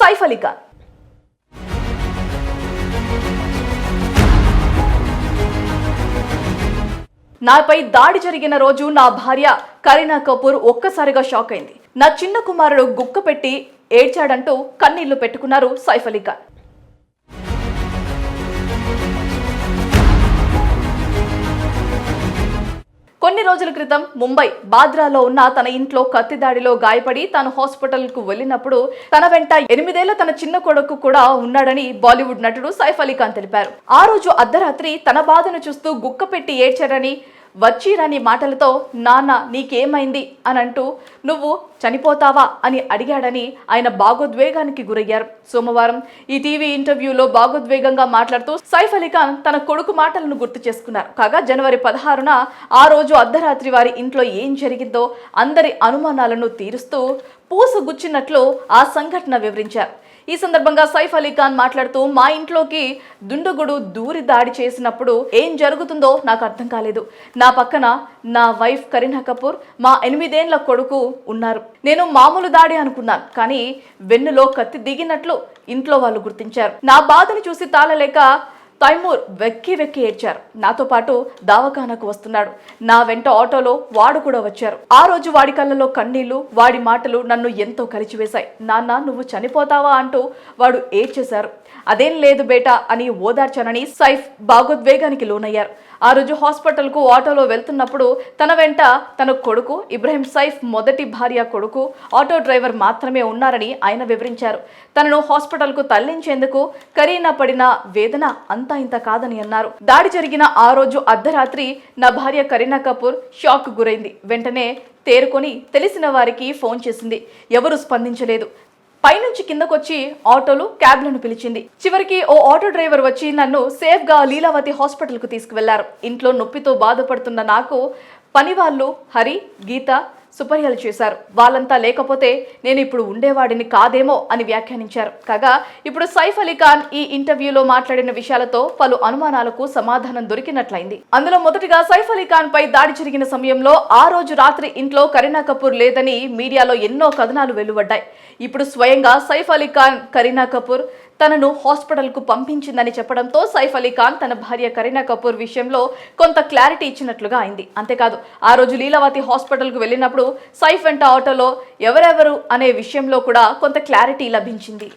సైఫ్ అలీ ఖాన్. నాపై దాడి జరిగిన రోజు నా భార్య కరీనా కపూర్ ఒక్కసారిగా షాక్ అయింది. నా చిన్న కుమారుడు గుక్క పెట్టి ఏడ్చాడంటూ కన్నీళ్లు పెట్టుకున్నారు సైఫ్ అలీ ఖాన్. కొన్ని రోజుల క్రితం ముంబై బాద్రాలో ఉన్న తన ఇంట్లో కత్తి దాడిలో గాయపడి తాను హాస్పిటల్కు వెళ్లినప్పుడు తన వెంట 8 ఏళ్ల తన చిన్న కొడుకు కూడా ఉన్నాడని బాలీవుడ్ నటుడు సైఫ్ అలీ ఖాన్ తెలిపారు. ఆ రోజు అర్ధరాత్రి తన బాధను చూస్తూ గుక్క పెట్టి ఏడ్చాడని, వచ్చిరాని మాటలతో నాన్న నీకేమైంది అని అంటూ నువ్వు చనిపోతావా అని అడిగాడని ఆయన భావోద్వేగానికి గురయ్యారు. సోమవారం ఈ టీవీ ఇంటర్వ్యూలో భావోద్వేగంగా మాట్లాడుతూ సైఫ్ అలీ ఖాన్ తన కొడుకు మాటలను గుర్తు చేసుకున్నారు. కాగా జనవరి 16న ఆ రోజు అర్ధరాత్రి వారి ఇంట్లో ఏం జరిగిందో అందరి అనుమానాలను తీరుస్తూ పూసగుచ్చినట్లు ఆ సంఘటన వివరించారు. ఈ సందర్భంగా సైఫ్ అలీ ఖాన్ మాట్లాడుతూ మా ఇంట్లోకి దుండగుడు దూరి దాడి చేసినప్పుడు ఏం జరుగుతుందో నాకు అర్థం కాలేదు. నా పక్కన నా వైఫ్ కరీనా కపూర్, మా 8 ఏళ్ల కొడుకు ఉన్నారు. నేను మామూలు దాడి అనుకున్నాను, కానీ వెన్నులో కత్తి దిగినట్లు ఇంట్లో వాళ్ళు గుర్తించారు. నా బాధను చూసి తాళలేక తైమూర్ వెక్కి ఏడ్చారు. నాతో పాటు దవాఖానాకు వస్తున్నాడు. నా వెంట ఆటోలో వాడు కూడా వచ్చారు. ఆ రోజు వాడి కళ్ళలో కన్నీళ్లు, వాడి మాటలు నన్ను ఎంతో కలిచివేశాయి. నాన్న నువ్వు చనిపోతావా అంటూ వాడు ఏడ్చేశారు. అదేం లేదు బేటా అని ఓదార్చానని సైఫ్ భావోద్వేగానికి లోనయ్యారు. ఆ రోజు హాస్పిటల్కు ఆటోలో వెళ్తున్నప్పుడు తన వెంట తన కొడుకు ఇబ్రహీం సైఫ్ మొదటి భార్య కొడుకు, ఆటో డ్రైవర్ మాత్రమే ఉన్నారని ఆయన వివరించారు. తనను హాస్పిటల్కు తరలించేందుకు కరీనా పడిన వేదన అంతా ఇంత కాదని అన్నారు. దాడి జరిగిన ఆ రోజు అర్ధరాత్రి నా భార్య కరీనా కపూర్ షాక్ గురైంది. వెంటనే తేరుకొని తెలిసిన వారికి ఫోన్ చేసింది. ఎవరు స్పందించలేదు. పైనుంచి కిందకొచ్చి ఆటోలు, క్యాబ్లను పిలిచింది. చివరికి ఓ ఆటో డ్రైవర్ వచ్చి నన్ను సేఫ్ గా లీలావతి హాస్పిటల్కు తీసుకువెళ్లారు. ఇంట్లో నొప్పితో బాధపడుతున్న నాకు పనివాళ్లు హరి, గీత సుపర్యలు చేశారు. వాళ్ళంతా లేకపోతే నేను ఇప్పుడు ఉండేవాడిని కాదేమో అని వ్యాఖ్యానించారు. కాగా ఇప్పుడు సైఫ్ అలీ ఖాన్ ఈ ఇంటర్వ్యూలో మాట్లాడిన విషయాలతో పలు అనుమానాలకు సమాధానం దొరికినట్లయింది. అందులో మొదటిగా సైఫ్ అలీ ఖాన్ పై దాడి జరిగిన సమయంలో ఆ రోజు రాత్రి ఇంట్లో కరీనా కపూర్ లేదని మీడియాలో ఎన్నో కథనాలు వెలువడ్డాయి. ఇప్పుడు స్వయంగా సైఫ్ అలీ ఖాన్ కరీనా కపూర్ తనను హాస్పిటల్కు పంపించిందని చెప్పడంతో సైఫ్ అలీ ఖాన్ తన భార్య కరీనా కపూర్ విషయంలో కొంత క్లారిటీ ఇచ్చినట్లుగా అయింది. అంతేకాదు ఆ రోజు లీలావతి హాస్పిటల్కు వెళ్ళినప్పుడు సైఫ్ వెంట ఆటోలో ఎవరెవరు అనే విషయంలో కూడా కొంత క్లారిటీ లభించింది.